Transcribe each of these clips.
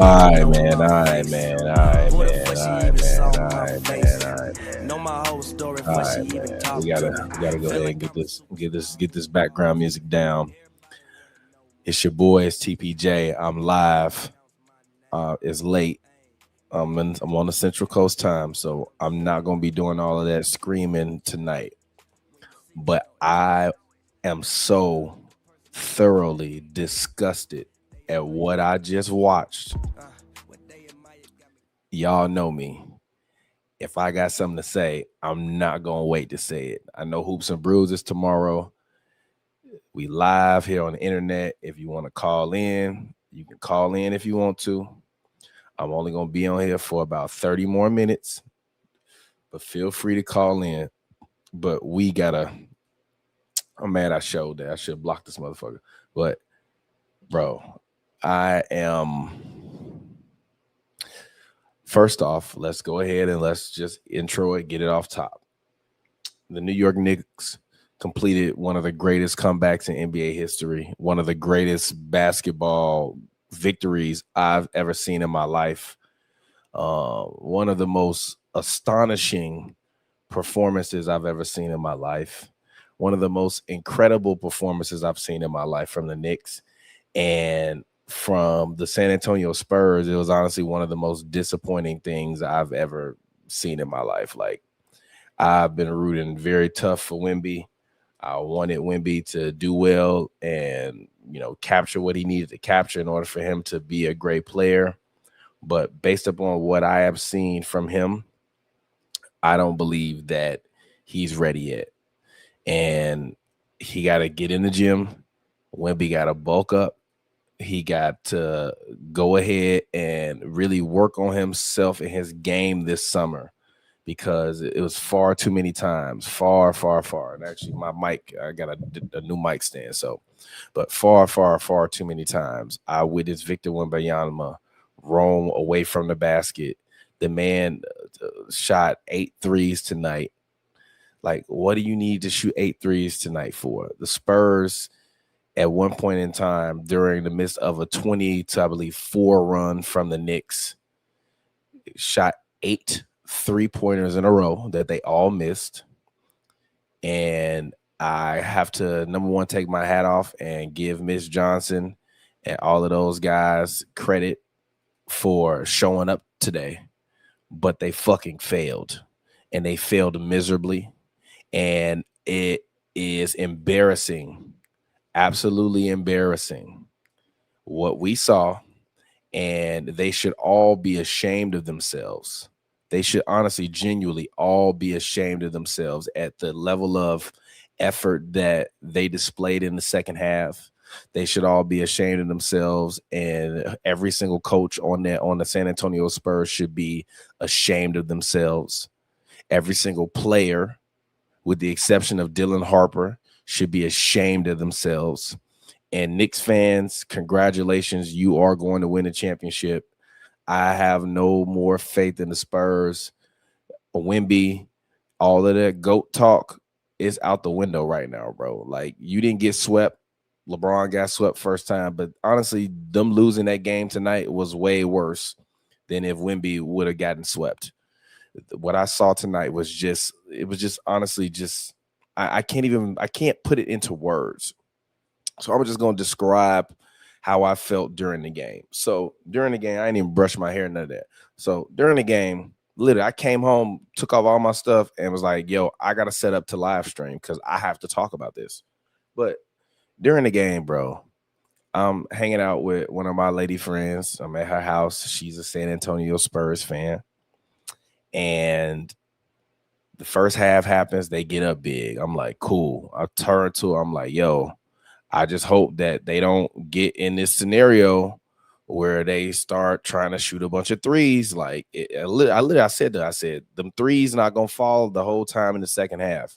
All right, man. All right, man. All right, man. All right, man. All right, man. All right, man. All right, man. We gotta go ahead and get this background music down. It's your boy, it's TPJ. I'm live. It's late. I'm on the Central Coast time, so I'm not gonna be doing all of that screaming tonight. But I am so thoroughly disgusted at what I just watched. Y'all know me. If I got something to say, I'm not gonna wait to say it. I know Hoops and Bruises tomorrow. We live here on the internet. If you want to call in, you can call in if you want to. I'm only gonna be on here for about 30 more minutes, but feel free to call in. But I'm mad I showed that. I should block this motherfucker. But bro, I am. First off, let's go ahead and let's just intro it, get it off top. The New York Knicks completed one of the greatest comebacks in NBA history, one of the greatest basketball victories I've ever seen in my life, one of the most astonishing performances I've ever seen in my life, one of the most incredible performances I've seen in my life from the Knicks. And from the San Antonio Spurs, it was honestly one of the most disappointing things I've ever seen in my life. Like, I've been rooting very tough for Wemby. I wanted Wemby to do well and, capture what he needed to capture in order for him to be a great player. But based upon what I have seen from him, I don't believe that he's ready yet. And he got to get in the gym. Wemby got to bulk up. He got to go ahead and really work on himself and his game this summer, because it was far too many times, far. And actually, my mic, I got a new mic stand. But far too many times, I witnessed Victor Wembanyama roam away from the basket. The man shot 8 threes tonight. Like, what do you need to shoot 8 threes tonight for? The Spurs, at one point in time, during the midst of a 20 to, I believe, 4 run from the Knicks, shot 8 3-pointers in a row that they all missed. And I have to, number one, take my hat off and give Miss Johnson and all of those guys credit for showing up today. But they fucking failed. And they failed miserably. And it is embarrassing. Absolutely embarrassing what we saw, and they should all be ashamed of themselves. They should honestly, genuinely all be ashamed of themselves at the level of effort that they displayed in the second half. They should all be ashamed of themselves, and every single coach on the San Antonio Spurs should be ashamed of themselves. Every single player, with the exception of Dylan Harper, should be ashamed of themselves. And Knicks fans, congratulations. You are going to win a championship. I have no more faith in the Spurs. Wemby, all of that GOAT talk is out the window right now, bro. Like, you didn't get swept. LeBron got swept first time. But honestly, them losing that game tonight was way worse than if Wemby would have gotten swept. What I saw tonight was just honestly I can't put it into words. So I'm just going to describe how I felt during the game. So during the game, I didn't even brush my hair, none of that. So during the game, literally, I came home, took off all my stuff, and was like, yo, I got to set up to live stream because I have to talk about this. But during the game, bro, I'm hanging out with one of my lady friends. I'm at her house. She's a San Antonio Spurs fan. And the first half happens, they get up big. I'm like, cool. I turn to her, I'm like, yo, I just hope that they don't get in this scenario where they start trying to shoot a bunch of threes. Like, I said, them threes not going to fall the whole time in the second half.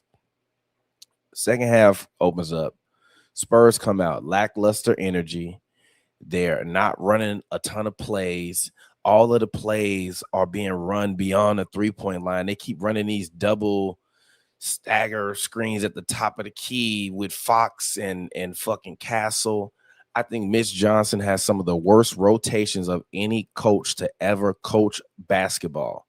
Second half opens up. Spurs come out, lackluster energy. They're not running a ton of plays. All of the plays are being run beyond the 3-point line. They keep running these double stagger screens at the top of the key with Fox and fucking Castle. I think Mitch Johnson has some of the worst rotations of any coach to ever coach basketball.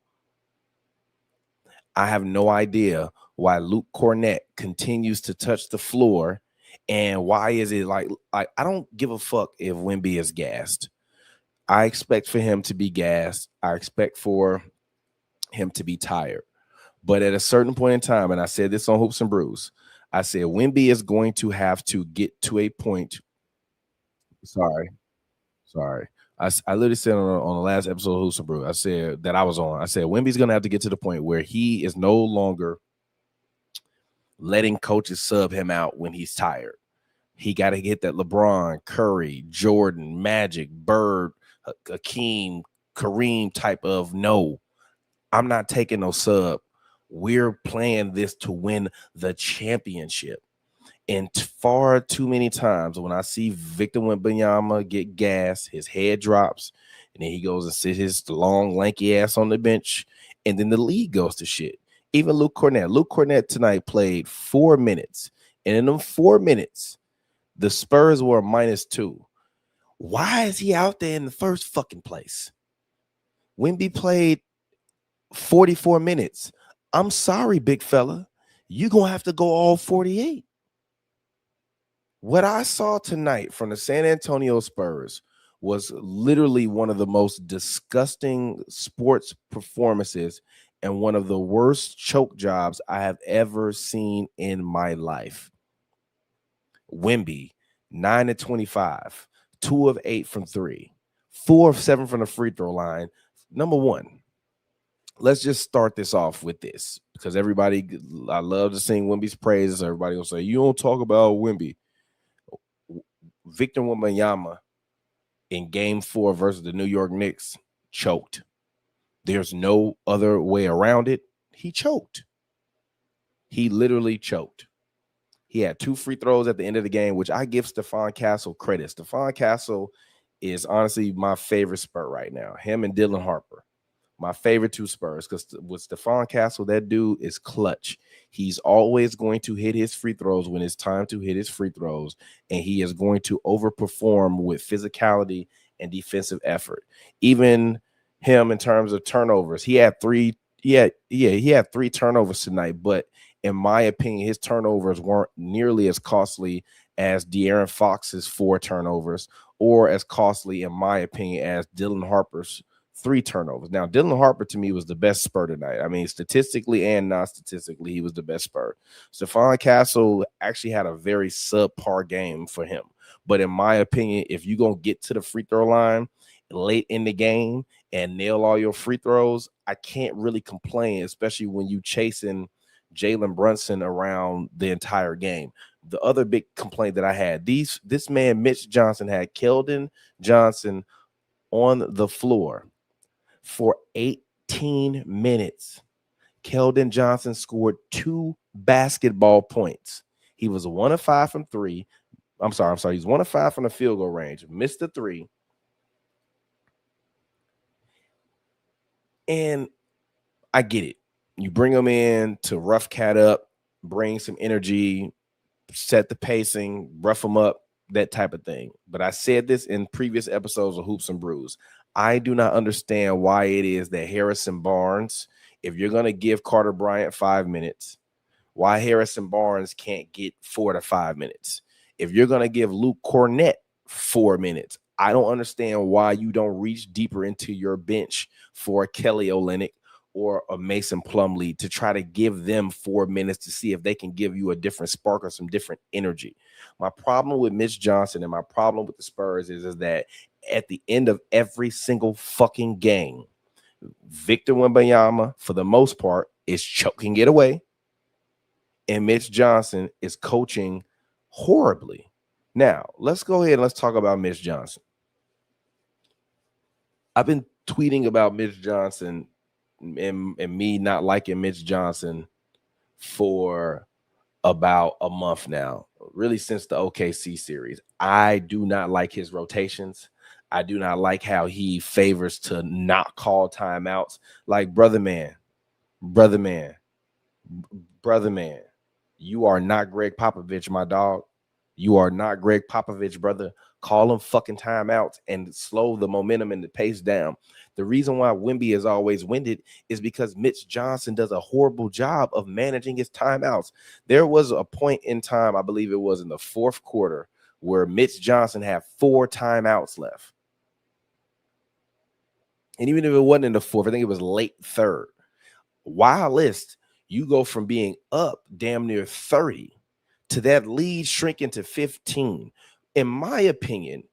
I have no idea why Luke Cornett continues to touch the floor, and why is it like I don't give a fuck if Wemby is gassed. I expect for him to be gassed. I expect for him to be tired. But at a certain point in time, and I said this on Hoops and Brews, I said Wemby is going to have to get to a point. Sorry. I literally said on the last episode of Hoops and Brews, I said that I was on. I said Wemby's going to have to get to the point where he is no longer letting coaches sub him out when he's tired. He got to get that LeBron, Curry, Jordan, Magic, Bird, Hakeem, Kareem type of no. I'm not taking no sub. We're playing this to win the championship. And far too many times when I see Victor Wembanyama get gas, his head drops, and then he goes and sits his long, lanky ass on the bench, and then the league goes to shit. Even Luke Cornett tonight played 4 minutes, and in them 4 minutes, the Spurs were -2. Why is he out there in the first fucking place? Wemby played 44 minutes. I'm sorry, big fella. You're going to have to go all 48. What I saw tonight from the San Antonio Spurs was literally one of the most disgusting sports performances and one of the worst choke jobs I have ever seen in my life. Wemby, 9 of 25, 2 of 8 from 3, 4 of 7 from the free throw line. Number one, let's just start this off with this, because I love to sing Wemby's praises. Everybody will say, you don't talk about Wemby. Victor Wembanyama in game 4 versus the New York Knicks choked. There's no other way around it. He choked. He literally choked. He had 2 free throws at the end of the game, which I give Stephon Castle credit. Stephon Castle is honestly my favorite Spur right now. Him and Dylan Harper. My favorite 2 Spurs, because with Stephon Castle, that dude is clutch. He's always going to hit his free throws when it's time to hit his free throws, and he is going to overperform with physicality and defensive effort. Even him in terms of turnovers, he had 3 turnovers tonight, but in my opinion, his turnovers weren't nearly as costly as De'Aaron Fox's 4 turnovers, or as costly, in my opinion, as Dylan Harper's 3 turnovers. Now, Dylan Harper to me was the best Spur tonight. I mean, statistically and non-statistically, he was the best Spur. Stephon Castle actually had a very subpar game for him. But in my opinion, if you're going to get to the free throw line late in the game and nail all your free throws, I can't really complain, especially when you chasing Jalen Brunson around the entire game. The other big complaint that I had, this man, Mitch Johnson, had Keldon Johnson on the floor for 18 minutes. Keldon Johnson scored 2 basketball points. He was 1 of 5 from 3. I'm sorry. He's 1 of 5 from the field goal range. Missed the 3. And I get it. You bring him in to rough cat up, bring some energy, set the pacing, rough him up, that type of thing. But I said this in previous episodes of Hoops and Brews. I do not understand why it is that Harrison Barnes, if you're going to give Carter Bryant 5 minutes, why Harrison Barnes can't get 4 to 5 minutes. If you're going to give Luke Cornett 4 minutes, I don't understand why you don't reach deeper into your bench for Kelly Olynyk or a Mason Plumlee to try to give them 4 minutes to see if they can give you a different spark or some different energy. My problem with Mitch Johnson and my problem with the Spurs is that at the end of every single fucking game, Victor Wembanyama, for the most part, is choking it away, and Mitch Johnson is coaching horribly. Now, let's go ahead and let's talk about Mitch Johnson. I've been tweeting about Mitch Johnson and me not liking Mitch Johnson for about a month now, really since the OKC series. I do not like his rotations. I do not like how he favors to not call timeouts. Like, brother man, you are not Greg Popovich, my dog. You are not Greg Popovich, brother. Call them fucking timeouts and slow the momentum and the pace down. The reason why Wemby is always winded is because Mitch Johnson does a horrible job of managing his timeouts. There was a point in time, I believe it was in the fourth quarter, where Mitch Johnson had 4 timeouts left. And even if it wasn't in the fourth, I think it was late third. Whilst you go from being up damn near 30 to that lead shrinking to 15. In my opinion,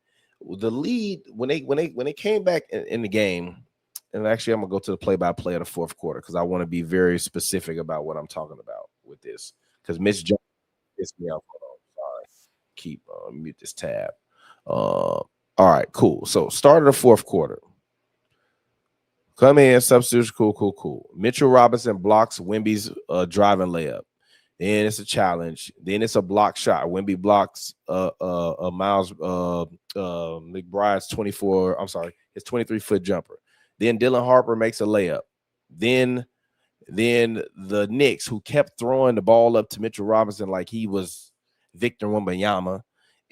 the lead when they came back in the game, and actually I'm gonna go to the play-by-play of the fourth quarter because I want to be very specific about what I'm talking about with this. Because Mitch Johnson pissed me off. Hold on, sorry. Keep mute this tab. All right, cool. So start of the fourth quarter. Come in, substitutes, cool. Mitchell Robinson blocks Wemby's driving layup. Then it's a challenge. Then it's a block shot. Wemby blocks Miles McBride's 24. I'm sorry, his 23-foot jumper. Then Dylan Harper makes a layup. Then the Knicks, who kept throwing the ball up to Mitchell Robinson like he was Victor Wembanyama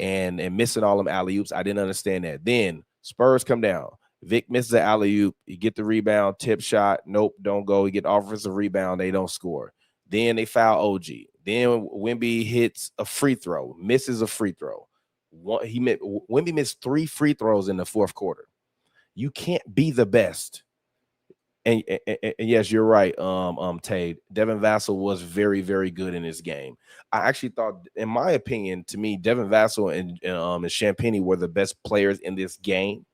and missing all them alley-oops. I didn't understand that. Then Spurs come down. Vic misses the alley-oop. You get the rebound, tip shot. Nope, don't go. You get offensive rebound. They don't score. Then they foul OG. Then Wemby hits a free throw, misses a free throw. Wemby missed 3 free throws in the fourth quarter. You can't be the best. And yes, you're right. Tay, Devin Vassell was very, very good in this game. I actually thought, in my opinion, to me, Devin Vassell and Champagnie were the best players in this game.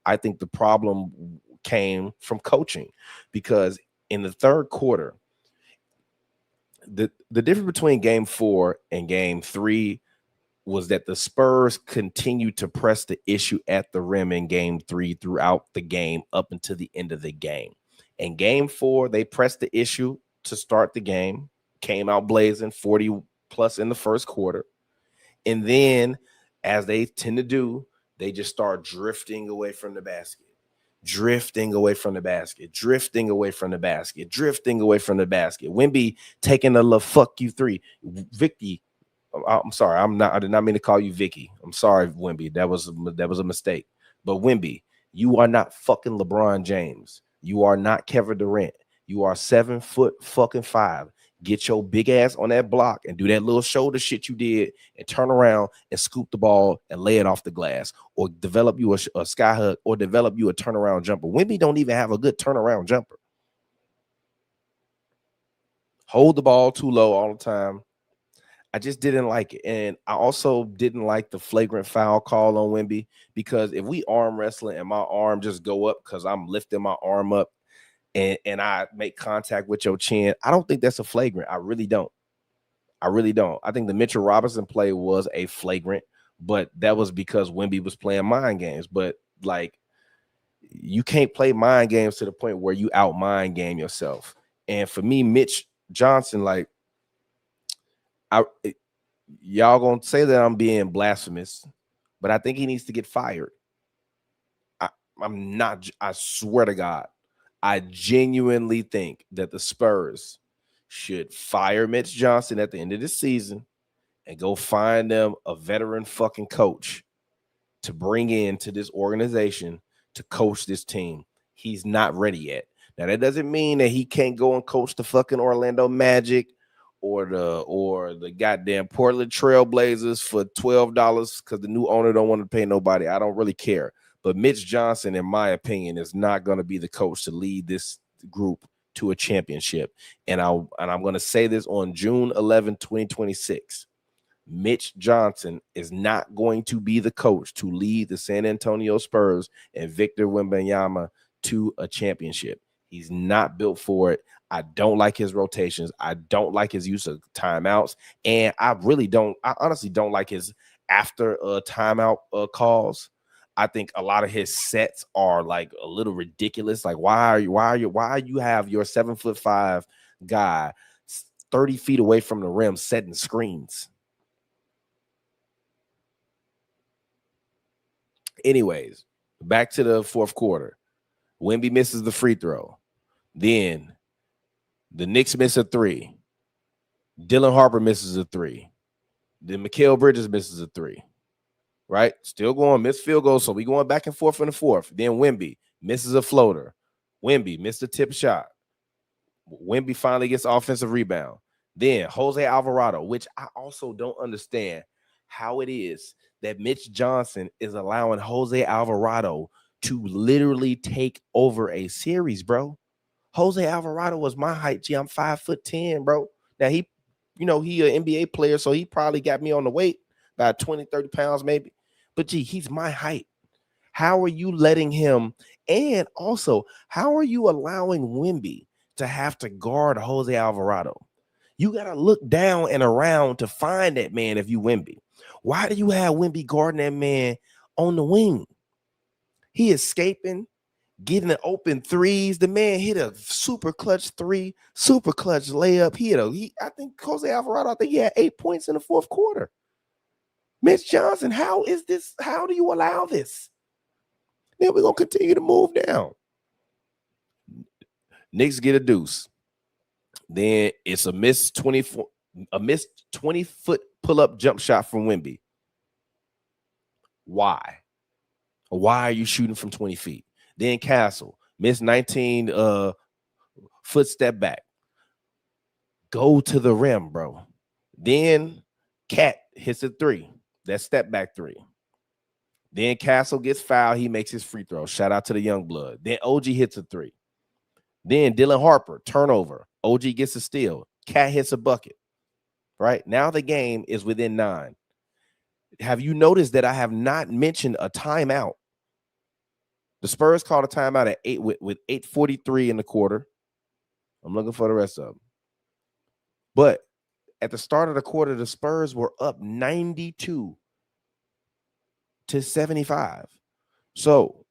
I think the problem came from coaching, because in the third quarter, the difference between game 4 and game 3 was that the Spurs continued to press the issue at the rim in game 3 throughout the game up until the end of the game. In game 4, they pressed the issue to start the game, came out blazing, 40 plus in the first quarter. And then, as they tend to do, they just start drifting away from the basket. Drifting away from the basket, drifting away from the basket, drifting away from the basket. Wemby taking a little fuck you 3. Vicky, I'm sorry, I did not mean to call you Vicky. I'm sorry, Wemby. That was a mistake. But Wemby, you are not fucking LeBron James. You are not Kevin Durant. You are 7'5". Get your big ass on that block and do that little shoulder shit you did and turn around and scoop the ball and lay it off the glass, or develop you a sky hook, or develop you a turnaround jumper. Wemby don't even have a good turnaround jumper. Hold the ball too low all the time. I just didn't like it. And I also didn't like the flagrant foul call on Wemby, because if we arm wrestling and my arm just go up because I'm lifting my arm up and I make contact with your chin, I don't think that's a flagrant. I really don't. I think the Mitchell Robinson play was a flagrant, but that was because Wemby was playing mind games. But like, you can't play mind games to the point where you out mind game yourself. And for me, Mitch Johnson, like, y'all gonna say that I'm being blasphemous, but I think he needs to get fired. I'm not. I swear to God, I genuinely think that the Spurs should fire Mitch Johnson at the end of the season and go find them a veteran fucking coach to bring into this organization to coach this team. He's not ready yet. Now, that doesn't mean that he can't go and coach the fucking Orlando Magic or the goddamn Portland Trailblazers for $12 because the new owner don't want to pay nobody. I don't really care. But Mitch Johnson, in my opinion, is not going to be the coach to lead this group to a championship. And I'm going to say this on June 11, 2026. Mitch Johnson is not going to be the coach to lead the San Antonio Spurs and Victor Wembanyama to a championship. He's not built for it. I don't like his rotations. I don't like his use of timeouts. And I honestly don't like his after timeout calls. I think a lot of his sets are like a little ridiculous. Like, why you have your 7'5" guy 30 feet away from the rim setting screens? Anyways, back to the fourth quarter. Wemby misses the free throw. Then the Knicks miss a 3. Dylan Harper misses a 3. Then Mikal Bridges misses a 3. Right? Still going, missed field goal. So we going back and forth in the fourth. Then Wemby misses a floater. Wemby missed a tip shot. Wemby finally gets offensive rebound. Then Jose Alvarado, which I also don't understand how it is that Mitch Johnson is allowing Jose Alvarado to literally take over a series, bro. Jose Alvarado was my height. Gee, I'm 5'10", bro. Now he an NBA player, so he probably got me on the weight about 20, 30 pounds maybe. But gee, he's my height. How are you letting him? And also, how are you allowing Wemby to have to guard Jose Alvarado? You got to look down and around to find that man if you Wemby. Why do you have Wemby guarding that man on the wing? He escaping, getting the open threes. The man hit a super clutch 3, super clutch layup. I think Jose Alvarado, he had 8 points in the fourth quarter. Mitch Johnson, how is this? How do you allow this? Then we're going to continue to move down. Knicks get a deuce. Then it's a missed 20-foot pull-up jump shot from Wemby. Why? Why are you shooting from 20 feet? Then Castle, missed 19 foot step back. Go to the rim, bro. Then Cat hits a 3. That step back 3. Then Castle gets fouled. He makes his free throw. Shout out to the young blood. Then OG hits a 3. Then Dylan Harper, turnover. OG gets a steal. Cat hits a bucket. Right? Now the game is within 9. Have you noticed that I have not mentioned a timeout? The Spurs called a timeout at 8 with 8:43 in the quarter. I'm looking for the rest of them. But at the start of the quarter, the Spurs were up 92-75. So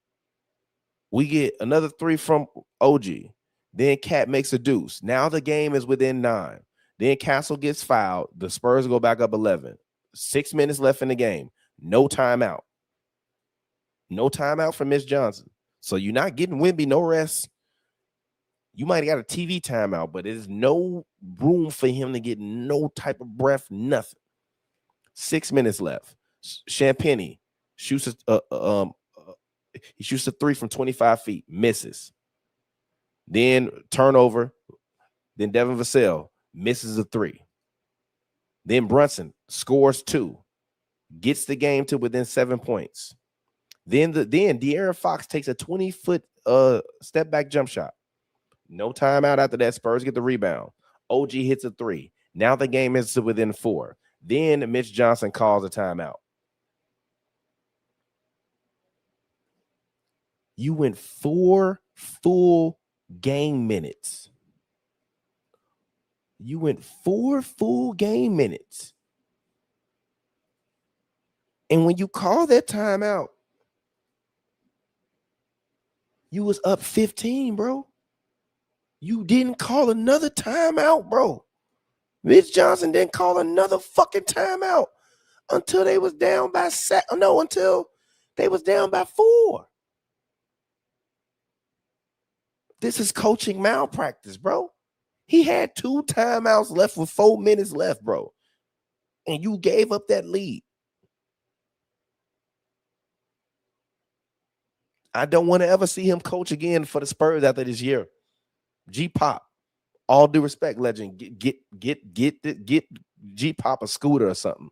we get another 3 from OG. Then Cat makes a deuce. Now the game is within 9. Then Castle gets fouled. The Spurs go back up 11. 6 minutes left in the game. No timeout. No timeout for Mitch Johnson. So you're not getting Wemby no rest. You might have got a TV timeout, but there's no room for him to get no type of breath, nothing. 6 minutes left. Champagnie shoots he shoots a 3 from 25 feet, misses. Then turnover. Then Devin Vassell misses a 3. Then Brunson scores 2, gets the game to within 7 points. Then De'Aaron Fox takes a 20-foot step back jump shot. No timeout after that. Spurs get the rebound. OG hits a 3. Now the game is within 4. Then Mitch Johnson calls a timeout. You went 4 full game minutes. You went 4 full game minutes. And when you call that timeout, you was up 15, bro. You didn't call another timeout, bro. Mitch Johnson didn't call another fucking timeout until they was down by until they was down by 4. This is coaching malpractice, bro. He had 2 timeouts left with 4 minutes left, bro. And you gave up that lead. I don't want to ever see him coach again for the Spurs after this year. G-Pop, all due respect, legend, get G-Pop a scooter or something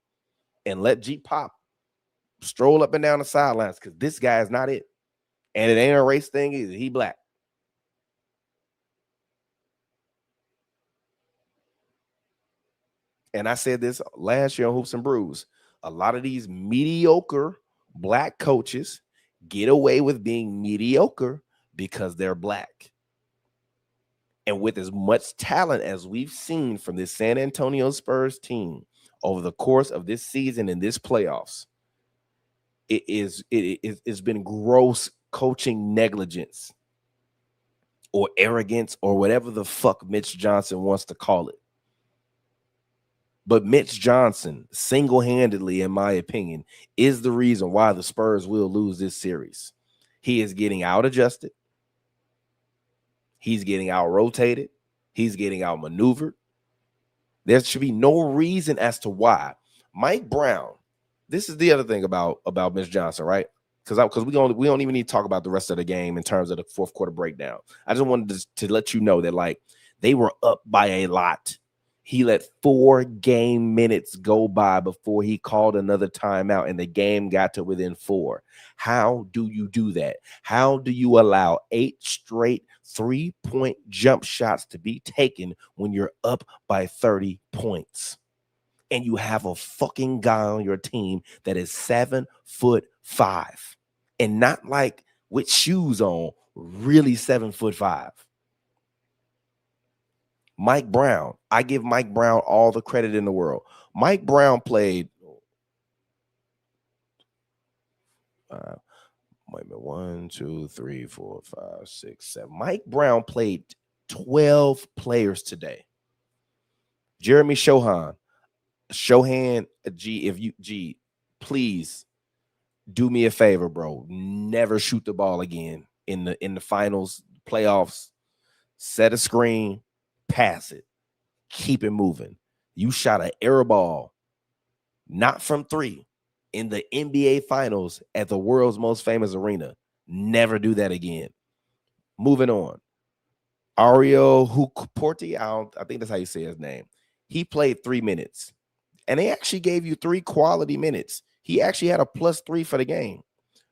and let G-Pop stroll up and down the sidelines because this guy is not it. And it ain't a race thing either. He black. And I said this last year on Hoops and Brews. A lot of these mediocre black coaches get away with being mediocre because they're black. And with as much talent as we've seen from this San Antonio Spurs team over the course of this season and this playoffs, it's been gross coaching negligence or arrogance or whatever the fuck Mitch Johnson wants to call it. But Mitch Johnson, single-handedly, in my opinion, is the reason why the Spurs will lose this series. He is getting out-adjusted. He's getting out-rotated. He's getting out-maneuvered. There should be no reason as to why Mike Brown. This is the other thing about Mitch Johnson, right? Because we don't even need to talk about the rest of the game in terms of the fourth quarter breakdown. I just wanted to let you know that like they were up by a lot. He let 4 game minutes go by before he called another timeout, and the game got to within 4. How do you do that? How do you allow 8 straight 3-point jump shots to be taken when you're up by 30 points? And you have a fucking guy on your team that is 7'5" and not like with shoes on, really 7'5". Mike Brown. I give Mike Brown all the credit in the world. Mike Brown played 1, 2, 3, 4, 5, 6, 7. Mike Brown played 12 players today. Jeremy Shohan, please do me a favor, bro. Never shoot the ball again in the finals, playoffs. Set a screen, pass it, keep it moving. You shot an air ball, not from 3, in the NBA finals at the world's most famous arena. Never do that again. Moving on. Ario Huporti, I think that's how you say his name. He played 3 minutes, and they actually gave you 3 quality minutes. He actually had a +3 for the game.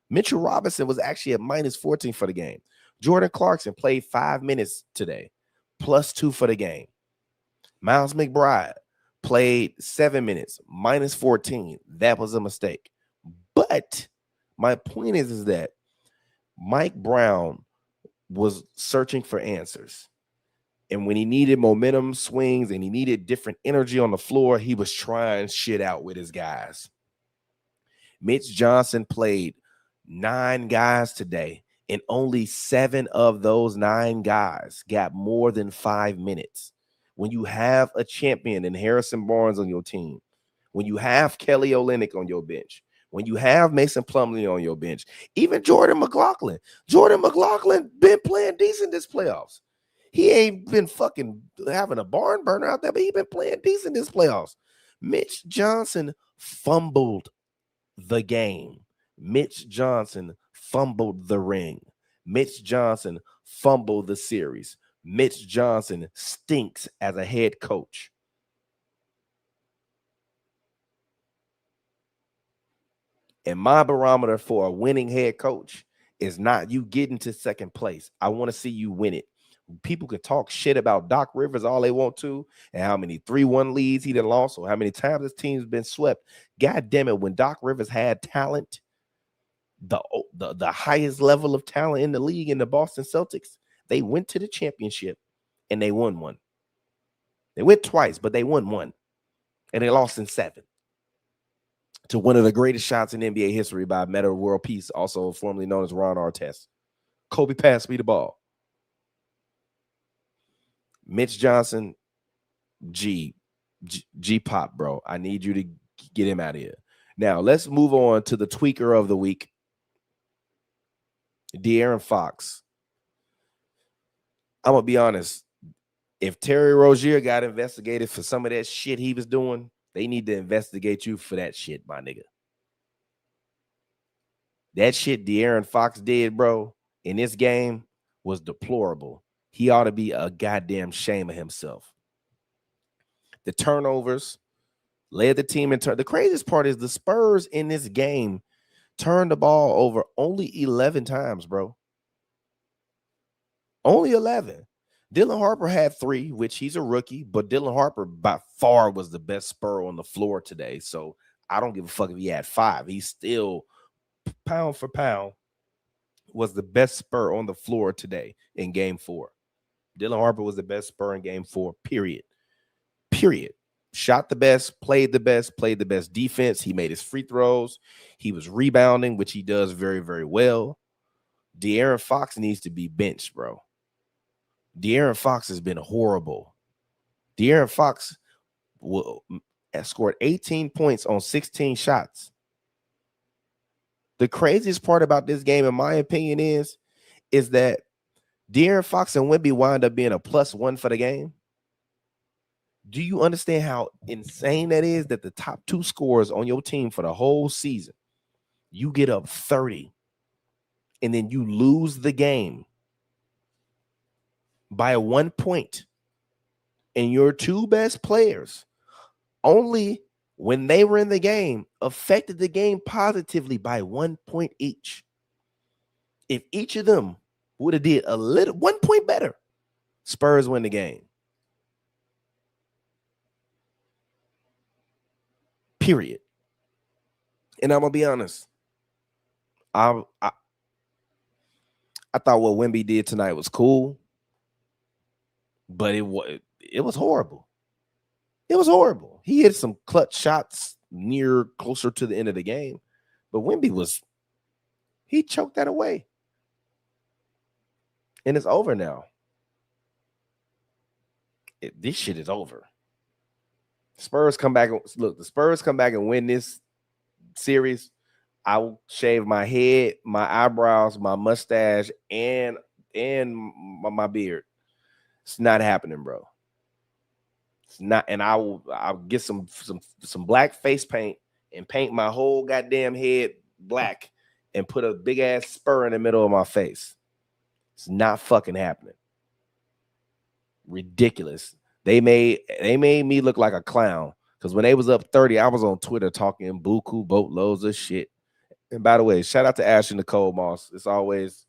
Mitchell Robinson was actually at -14 for the game. Jordan Clarkson played 5 minutes today, +2 for the game. Miles McBride played 7 minutes, -14. That was a mistake. But my point is that Mike Brown was searching for answers. And when he needed momentum swings and he needed different energy on the floor, he was trying shit out with his guys. Mitch Johnson played 9 guys today, and only 7 of those 9 guys got more than 5 minutes. When you have a champion in Harrison Barnes on your team, when you have Kelly Olynyk on your bench, when you have Mason Plumlee on your bench, even Jordan McLaughlin been playing decent this playoffs. He ain't been fucking having a barn burner out there, but he been playing decent this playoffs. Mitch Johnson fumbled the game. Mitch Johnson fumbled the ring. Mitch Johnson fumbled the series. Mitch Johnson stinks as a head coach. And my barometer for a winning head coach is not you getting to second place. I want to see you win it. People can talk shit about Doc Rivers all they want to, and how many 3-1 leads he done lost, or how many times his team's been swept. God damn it, when Doc Rivers had talent, the highest level of talent in the league in the Boston Celtics, they went to the championship and they won one. They went twice, but they won one. And they lost in 7 to one of the greatest shots in NBA history by Meta World Peace, also formerly known as Ron Artest. Kobe passed me the ball. Mitch Johnson, G Pop, bro. I need you to get him out of here. Now, let's move on to the tweaker of the week, De'Aaron Fox. I'm going to be honest. If Terry Rozier got investigated for some of that shit he was doing, they need to investigate you for that shit, my nigga. That shit De'Aaron Fox did, bro, in this game was deplorable. He ought to be a goddamn shame of himself. The turnovers led the team in turn. The craziest part is the Spurs in this game turned the ball over only 11 times, bro. Only 11. Dylan Harper had 3, which he's a rookie, but Dylan Harper by far was the best Spur on the floor today. So I don't give a fuck if he had 5. He's still, pound for pound, was the best Spur on the floor today in game 4. Dylan Harper was the best Spur in game 4, period. Shot the best, played the best defense. He made his free throws. He was rebounding, which he does very, very well. De'Aaron Fox needs to be benched, bro. De'Aaron Fox has been horrible. De'Aaron Fox scored 18 points on 16 shots. The craziest part about this game, in my opinion, is that De'Aaron Fox and Wemby wind up being a +1 for the game. Do you understand how insane that is? That the top two scorers on your team for the whole season, you get up 30 and then you lose the game by 1 point. And your two best players only when they were in the game affected the game positively by 1 point each. If each of them would have did a little 1 point better, Spurs win the game. Period. And I'm gonna be honest. I thought what Wemby did tonight was cool, but it was horrible. It was horrible. He hit some clutch shots near closer to the end of the game, but Wemby he choked that away. And it's over now. This shit is over. Spurs come back. Look, the Spurs come back and win this series. I will shave my head, my eyebrows, my mustache, and my beard. It's not happening, bro. It's not. And I'll get some black face paint and paint my whole goddamn head black and put a big ass spur in the middle of my face. It's not fucking happening. Ridiculous. They made me look like a clown because when they was up 30, I was on Twitter talking buku boatloads of shit. And by the way, shout out to Ashley Nicole Moss. It's always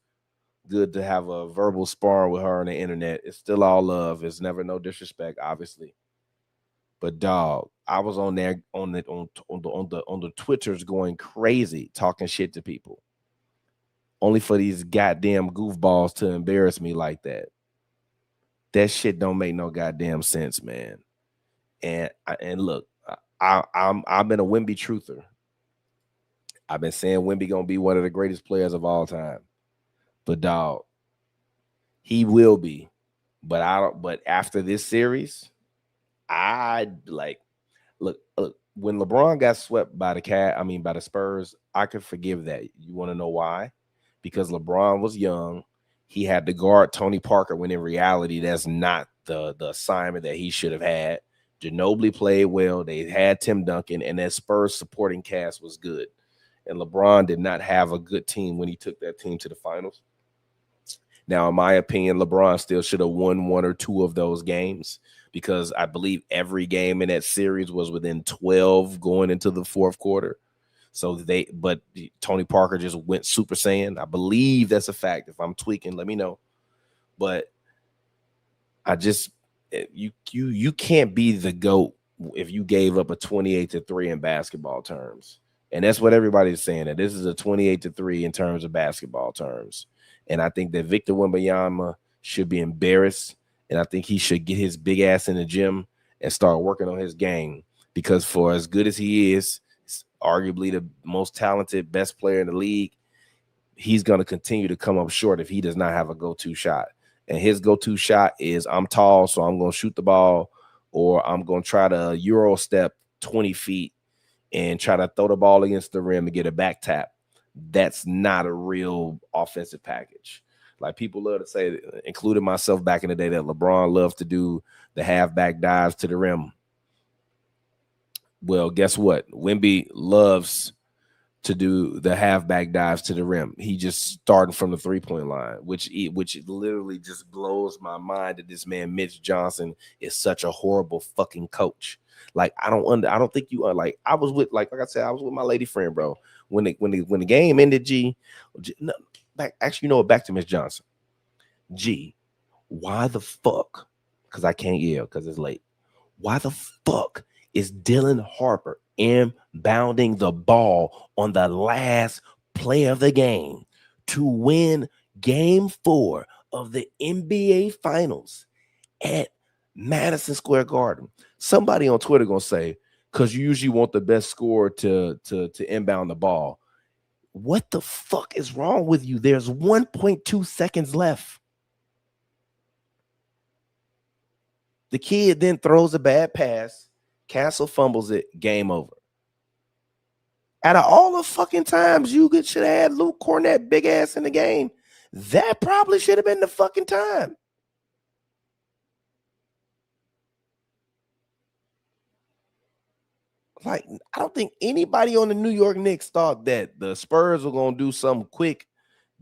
good to have a verbal sparring with her on the internet. It's still all love. It's never no disrespect, obviously. But dog, I was on there on the Twitters going crazy, talking shit to people. Only for these goddamn goofballs to embarrass me like that. That shit don't make no goddamn sense, man. And look, I've been a Wemby truther. I've been saying Wemby gonna be one of the greatest players of all time. But dog, he will be. But after this series, look, when LeBron got swept by the Spurs, I could forgive that. You want to know why? Because LeBron was young. He had to guard Tony Parker when in reality, that's not the assignment that he should have had. Ginobili played well. They had Tim Duncan, and that Spurs supporting cast was good. And LeBron did not have a good team when he took that team to the finals. Now, in my opinion, LeBron still should have won one or two of those games because I believe every game in that series was within 12 going into the fourth quarter. But Tony Parker just went Super Saiyan. I believe that's a fact. If I'm tweaking, let me know. But you can't be the GOAT if you gave up a 28-3 in basketball terms. And that's what everybody's saying, that this is a 28-3 in terms of basketball terms. And I think that Victor Wembanyama should be embarrassed. And I think he should get his big ass in the gym and start working on his game. Because for as good as he is, arguably the most talented, best player in the league, he's going to continue to come up short if he does not have a go-to shot. And his go-to shot is I'm tall, so I'm going to shoot the ball, or I'm going to try to Euro step 20 feet and try to throw the ball against the rim and get a back tap. That's not a real offensive package. Like people love to say, including myself back in the day, that LeBron loved to do the half-back dives to the rim. Well, guess what? Wemby loves to do the halfback dives to the rim. He just starting from the three-point line, which literally just blows my mind that this man Mitch Johnson is such a horrible fucking coach. Like I don't think you are. Like I was with like I said, I was with my lady friend, bro. When the game ended, back to Mitch Johnson. Why the fuck? Because I can't yell because it's late. Why the fuck is Dylan Harper inbounding the ball on the last play of the game to win game 4 of the NBA Finals at Madison Square Garden? Somebody on Twitter gonna say, because you usually want the best scorer to inbound the ball. What the fuck is wrong with you? There's 1.2 seconds left. The kid then throws a bad pass. Castle fumbles it. Game over. Out of all the fucking times you should have had Luke Cornett big ass in the game, that probably should have been the fucking time. Like, I don't think anybody on the New York Knicks thought that the Spurs were going to do something quick.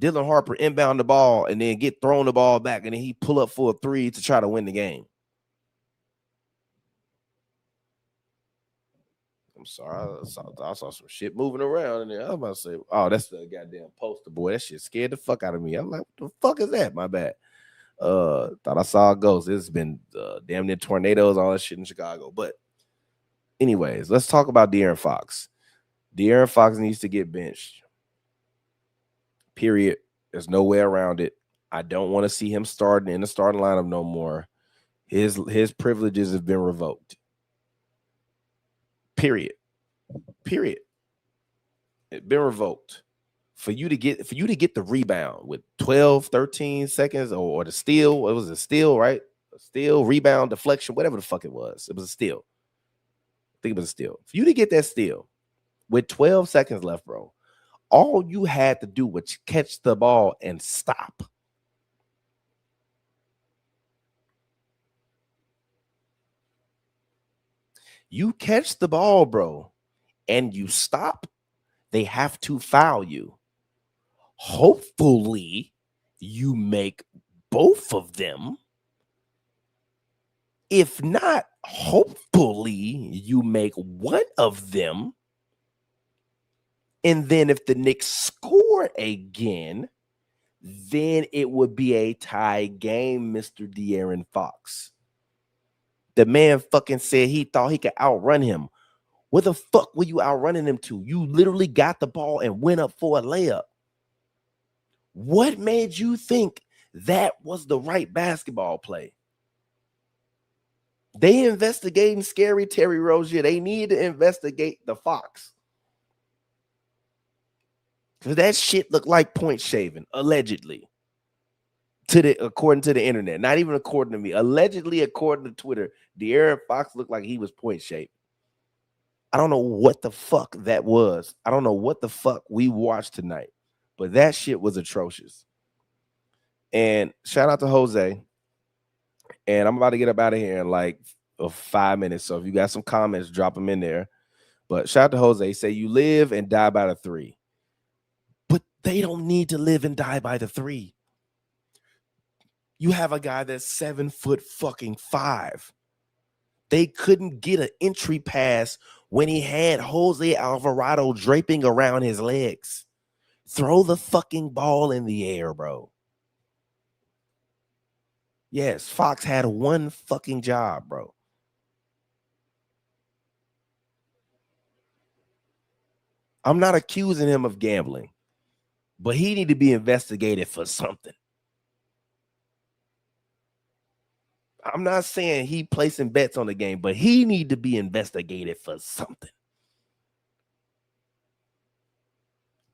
Dylan Harper inbound the ball and then get thrown the ball back, and then he pull up for a three to try to win the game. I'm sorry. I saw some shit moving around in there. I was about to say, oh, that's the goddamn poster boy. That shit scared the fuck out of me. I'm like, what the fuck is that? My bad. Thought I saw a ghost. It's been damn near tornadoes, all that shit in Chicago. But anyways, let's talk about De'Aaron Fox. De'Aaron Fox needs to get benched. Period. There's no way around it. I don't want to see him starting in the starting lineup no more. His privileges have been revoked. Period. It's been revoked. For you to get the rebound with 12, 13 seconds or the steal, it was a steal, right? A steal, rebound, deflection, whatever the fuck it was. It was a steal. I think it was a steal. For you to get that steal with 12 seconds left, bro, all you had to do was catch the ball and stop. You catch the ball, bro, and you stop, they have to foul you. Hopefully, you make both of them. If not, hopefully, you make one of them. And then if the Knicks score again, then it would be a tie game, Mr. De'Aaron Fox. The man fucking said he thought he could outrun him. Where the fuck were you outrunning him to? You literally got the ball and went up for a layup. What made you think that was the right basketball play? They investigating scary Terry Rozier. They need to investigate the Fox. Because that shit looked like point shaving, allegedly. According to the internet. Not even according to me. Allegedly, according to Twitter, De'Aaron Fox looked like he was point shaved. I don't know what the fuck that was. I don't know what the fuck we watched tonight. But that shit was atrocious. And shout out to Jose. And I'm about to get up out of here in like 5 minutes. So if you got some comments, drop them in there. But shout out to Jose. Say you live and die by the three. But they don't need to live and die by the three. You have a guy that's 7'5". They couldn't get an entry pass when he had Jose Alvarado draping around his legs. Throw the fucking ball in the air, bro. Yes, Fox had one fucking job, bro. I'm not accusing him of gambling, but he need to be investigated for something. I'm not saying he placing bets on the game, but he need to be investigated for something.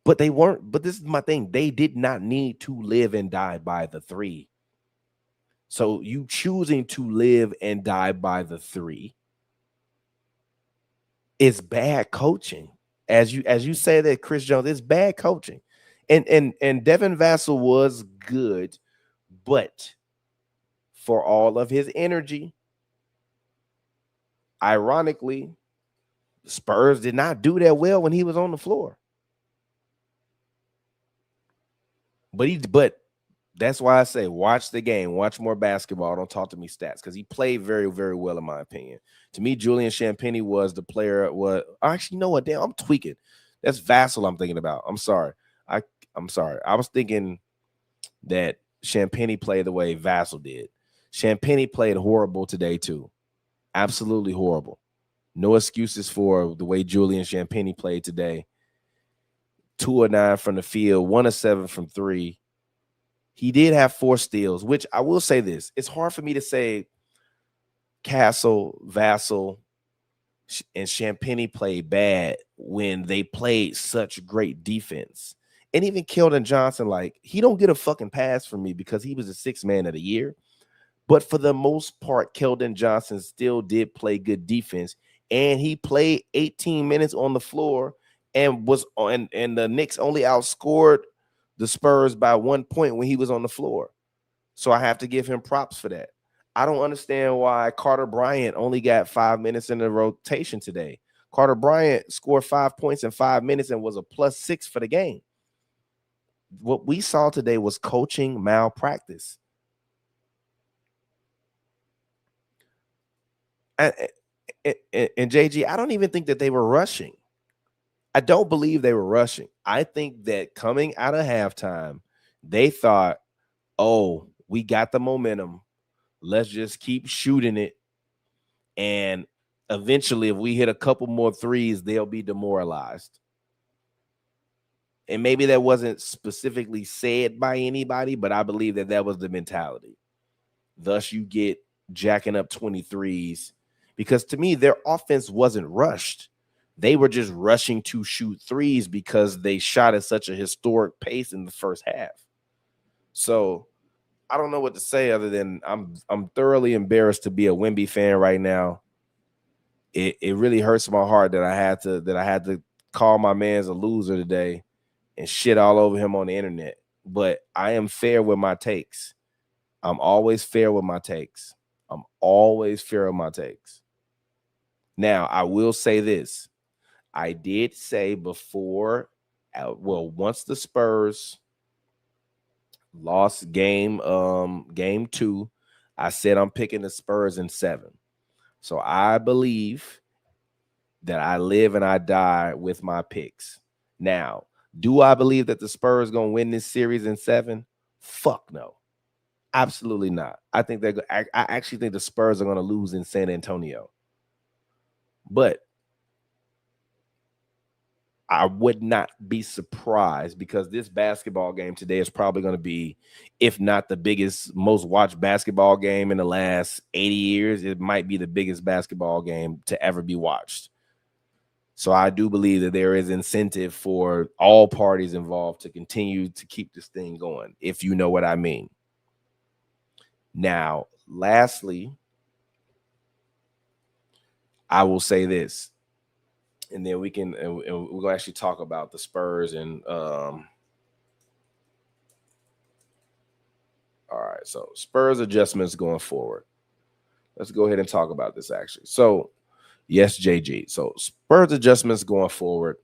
But they weren't. But this is my thing. They did not need to live and die by the three. So you choosing to live and die by the three is bad coaching. As you say that, Chris Jones, it's bad coaching. And Devin Vassell was good, but for all of his energy, ironically, the Spurs did not do that well when he was on the floor. But that's why I say watch the game, watch more basketball. Don't talk to me stats because he played very, very well in my opinion. To me, Julian Champagnie was the player. Actually, you know what? Damn, I'm tweaking. That's Vassell I'm thinking about. I'm sorry. I'm sorry. I was thinking that Champagnie played the way Vassell did. Champagnie played horrible today too. Absolutely horrible. No excuses for the way Julian Champagnie played today. 2 of 9 from the field, 1 of 7 from 3. He did have 4 steals, which I will say this. It's hard for me to say Castle, Vassell, and Champagnie played bad when they played such great defense. And even Keldon Johnson, like, he don't get a fucking pass from me because he was the 6th man of the year. But for the most part, Keldon Johnson still did play good defense. And he played 18 minutes on the floor and the Knicks only outscored the Spurs by 1 point when he was on the floor. So I have to give him props for that. I don't understand why Carter Bryant only got 5 minutes in the rotation today. Carter Bryant scored 5 points in 5 minutes and was a +6 for the game. What we saw today was coaching malpractice. And JG, I don't even think that they were rushing. I don't believe they were rushing. I think that coming out of halftime, they thought, oh, we got the momentum. Let's just keep shooting it. And eventually, if we hit a couple more threes, they'll be demoralized. And maybe that wasn't specifically said by anybody, but I believe that that was the mentality. Thus, you get jacking up 23s, because to me, their offense wasn't rushed. They were just rushing to shoot threes because they shot at such a historic pace in the first half. So I don't know what to say other than I'm thoroughly embarrassed to be a Wemby fan right now. It really hurts my heart that I had to call my man's a loser today and shit all over him on the internet. But I am fair with my takes. I'm always fair with my takes. I'm always fair with my takes. Now, I will say this. I did say before, once the Spurs lost game 2, I said I'm picking the Spurs in 7. So I believe that I live and I die with my picks. Now, do I believe that the Spurs going to win this series in 7? Fuck no. Absolutely not. I actually think the Spurs are going to lose in San Antonio. But I would not be surprised, because this basketball game today is probably going to be, if not the biggest, most watched basketball game in the last 80 years, it might be the biggest basketball game to ever be watched. So I do believe that there is incentive for all parties involved to continue to keep this thing going, if you know what I mean. Now, lastly, I will say this, and then we're gonna actually talk about the Spurs and all right, so Spurs adjustments going forward. Let's go ahead and talk about this actually. So yes, JG. So Spurs adjustments going forward.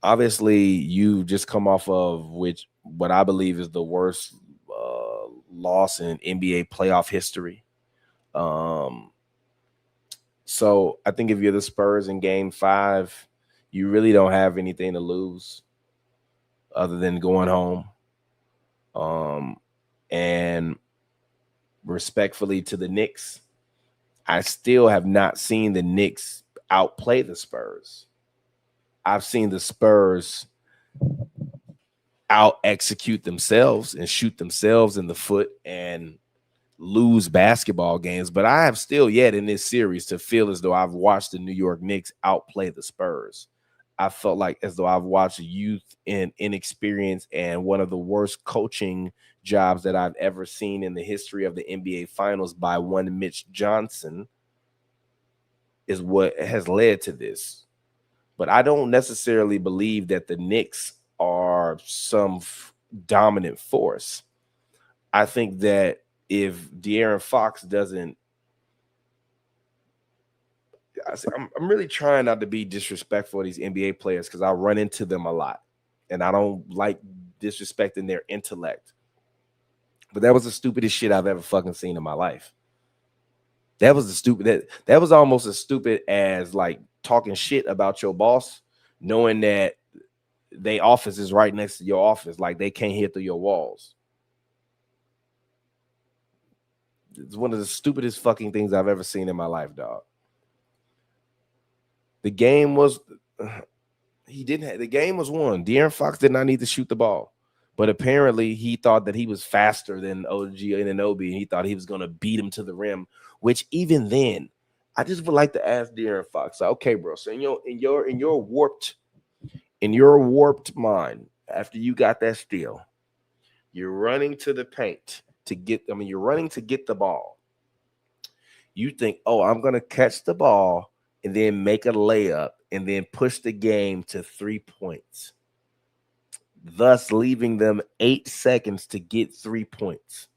Obviously, you just come off of what I believe is the worst loss in NBA playoff history. So I think if you're the Spurs in game 5, you really don't have anything to lose other than going home. And respectfully to the Knicks, I still have not seen the Knicks outplay the Spurs. I've seen the Spurs out execute themselves and shoot themselves in the foot and lose basketball games, but I have still yet in this series to feel as though I've watched the New York Knicks outplay the Spurs. I felt like as though I've watched youth and inexperience and one of the worst coaching jobs that I've ever seen in the history of the NBA Finals by one Mitch Johnson is what has led to this. But I don't necessarily believe that the Knicks are some dominant force. I think that if De'Aaron Fox doesn't, I'm really trying not to be disrespectful to these NBA players because I run into them a lot, and I don't like disrespecting their intellect. But that was the stupidest shit I've ever fucking seen in my life. That was the stupid. That was almost as stupid as like talking shit about your boss, knowing that their office is right next to your office, like they can't hit through your walls. It's one of the stupidest fucking things I've ever seen in my life, dog. The game was the game was won. De'Aaron Fox did not need to shoot the ball, but apparently he thought that he was faster than OG Anunoby, and he thought he was going to beat him to the rim. Which even then, I just would like to ask De'Aaron Fox, okay, bro. So in your warped mind, after you got that steal, you're running to the paint you're running to get the ball. You think, oh, I'm going to catch the ball and then make a layup and then push the game to 3 points, thus leaving them 8 seconds to get 3 points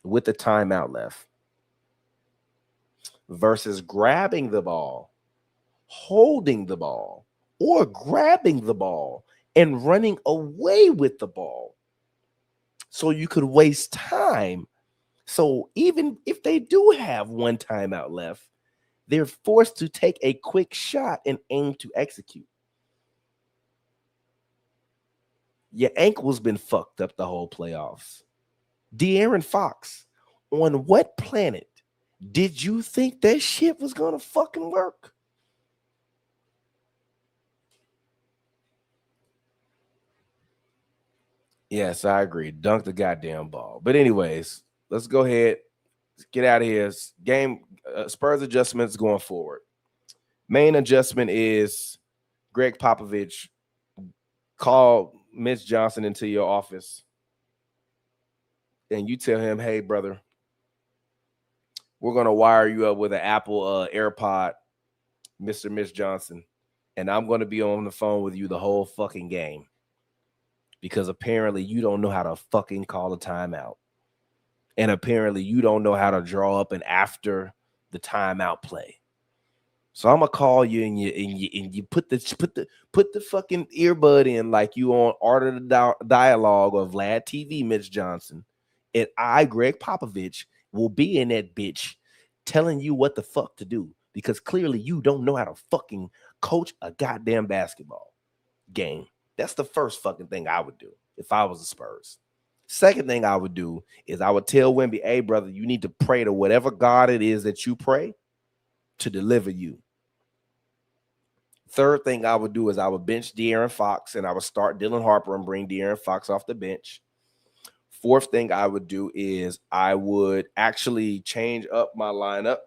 with the timeout left, versus grabbing the ball holding the ball or grabbing the ball and running away with the ball so you could waste time. So even if they do have one timeout left, they're forced to take a quick shot and aim to execute. Your ankle's been fucked up the whole playoffs. De'Aaron Fox, on what planet did you think that shit was gonna fucking work? Yes, I agree. Dunk the goddamn ball. But anyways, let's go ahead. Get out of here. Game Spurs adjustments going forward. Main adjustment is Greg Popovich call Mitch Johnson into your office and you tell him, hey, brother, we're going to wire you up with an Apple AirPod, Mr. Mitch Johnson, and I'm going to be on the phone with you the whole fucking game because apparently you don't know how to fucking call a timeout. And apparently you don't know how to draw up an after the timeout play. So I'm gonna call you and you put the fucking earbud in like you on Art of the Dialogue or Vlad TV, Mitch Johnson, and I, Greg Popovich, will be in that bitch telling you what the fuck to do because clearly you don't know how to fucking coach a goddamn basketball game. That's the first fucking thing I would do if I was the Spurs. Second thing I would do is I would tell Wemby, hey, brother, you need to pray to whatever God it is that you pray to deliver you. Third thing I would do is I would bench De'Aaron Fox and I would start Dylan Harper and bring De'Aaron Fox off the bench. Fourth thing I would do is I would actually change up my lineup.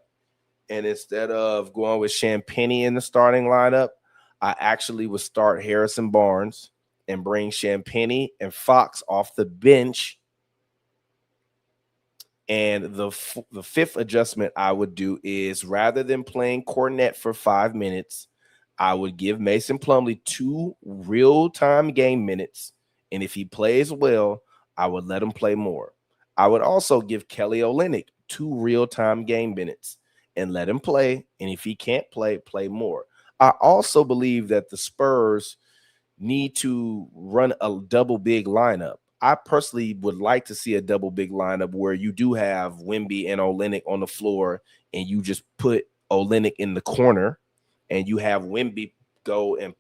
And instead of going with Champagnie in the starting lineup, I actually would start Harrison Barnes and bring Champagnie and Fox off the bench. And the fifth adjustment I would do is rather than playing Cornette for 5 minutes, I would give Mason Plumlee 2 real-time game minutes. And if he plays well, I would let him play more. I would also give Kelly Olynyk 2 real-time game minutes and let him play. And if he can't play, play more. I also believe that the Spurs need to run a double big lineup. I personally would like to see a double big lineup where you do have Wemby and Olynyk on the floor and you just put Olynyk in the corner and you have Wemby go and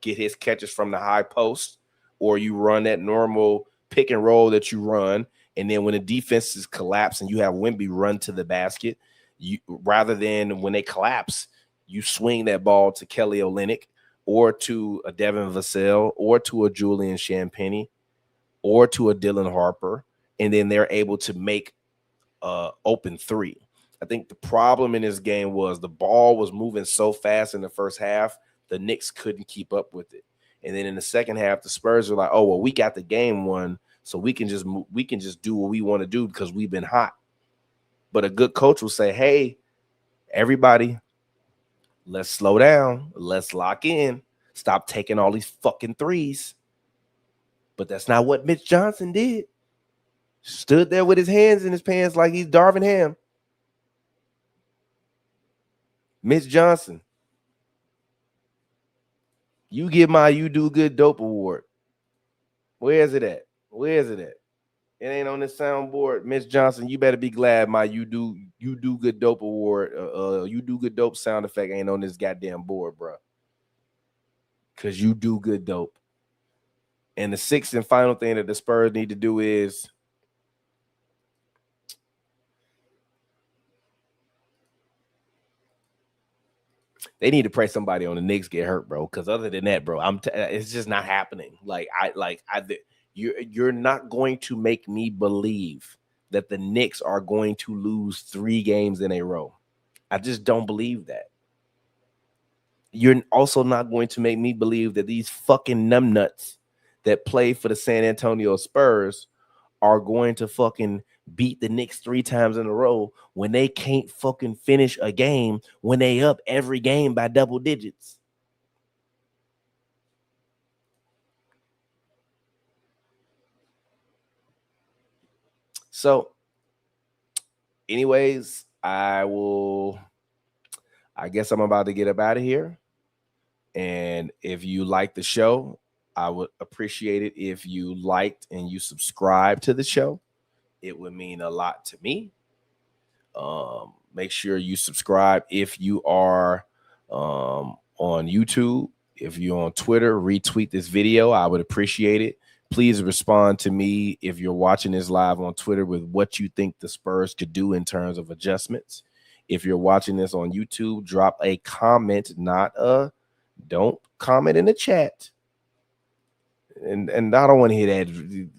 get his catches from the high post, or you run that normal pick and roll that you run, and then when the defenses collapse and you have Wemby run to the basket, you rather than when they collapse, you swing that ball to Kelly Olynyk or to a Devin Vassell or to a Julian Champagnie or to a Dylan Harper, and then they're able to make open three. I think the problem in this game was the ball was moving so fast in the first half, the Knicks couldn't keep up with it. And then in the second half, the Spurs were like, "Oh well, we got the game won, so we can just do what we want to do because we've been hot." But a good coach will say, "Hey, everybody, let's slow down, let's lock in, stop taking all these fucking threes." But that's not what Mitch Johnson did. Stood there with his hands in his pants like he's Darvin Ham. Mitch Johnson, you get my You Do Good Dope Award. Where is it at? Where is it at? It ain't on the soundboard. Mitch Johnson, you better be glad my You Do Good Dope Award, You Do Good Dope sound effect ain't on this goddamn board, bro. Because you do good dope. And the sixth and final thing that the Spurs need to do is they need to pray somebody on the Knicks get hurt, bro. Because other than that, bro, it's just not happening. You're not going to make me believe that the Knicks are going to lose 3 games in a row. I just don't believe that. You're also not going to make me believe that these fucking numbnuts that play for the San Antonio Spurs are going to fucking beat the Knicks 3 times in a row when they can't fucking finish a game when they up every game by double digits. So, anyways, I will I guess I'm about to get up out of here. And if you like the show, I would appreciate it if you liked and you subscribe to the show. It would mean a lot to me. Make sure you subscribe if you are on YouTube. If you're on Twitter, retweet this video. I would appreciate it. Please respond to me if you're watching this live on Twitter with what you think the Spurs could do in terms of adjustments. If you're watching this on YouTube, drop a comment, don't comment in the chat. And I don't want to hear that.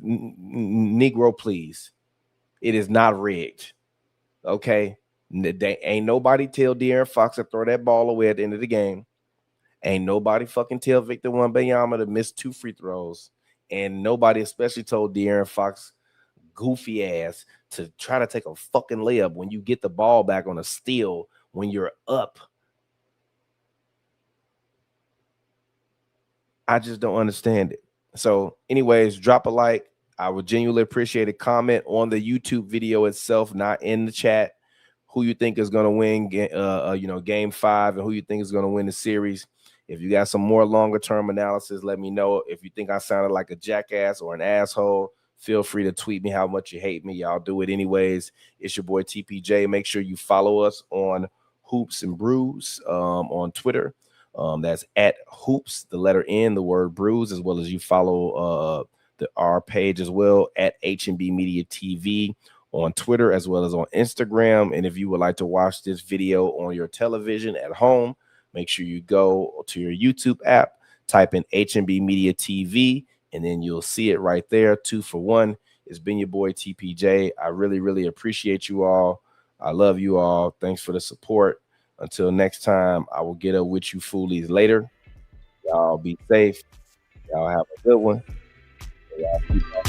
Negro, please. It is not rigged. Okay. Ain't nobody tell De'Aaron Fox to throw that ball away at the end of the game. Ain't nobody fucking tell Victor Wembanyama to miss 2 free throws. And nobody especially told De'Aaron Fox goofy ass to try to take a fucking layup when you get the ball back on a steal when you're up. I just don't understand it. So anyways, drop a like. I would genuinely appreciate a comment on the YouTube video itself, not in the chat. Who you think is going to win, game 5, and who you think is going to win the series. If you got some more longer term analysis, let me know. If you think I sounded like a jackass or an asshole, feel free to tweet me how much you hate me. I'll do it anyways. It's your boy TPJ. Make sure you follow us on Hoops and Brews on Twitter. That's at Hoops, the letter N, the word Brews, as well as you follow our page as well at H&B Media TV on Twitter as well as on Instagram. And if you would like to watch this video on your television at home, make sure you go to your YouTube app, type in H&B Media TV, and then you'll see it right there. 2 for 1. It's been your boy TPJ. I really, really appreciate you all. I love you all. Thanks for the support. Until next time, I will get up with you foolies later. Y'all be safe. Y'all have a good one. Y'all keep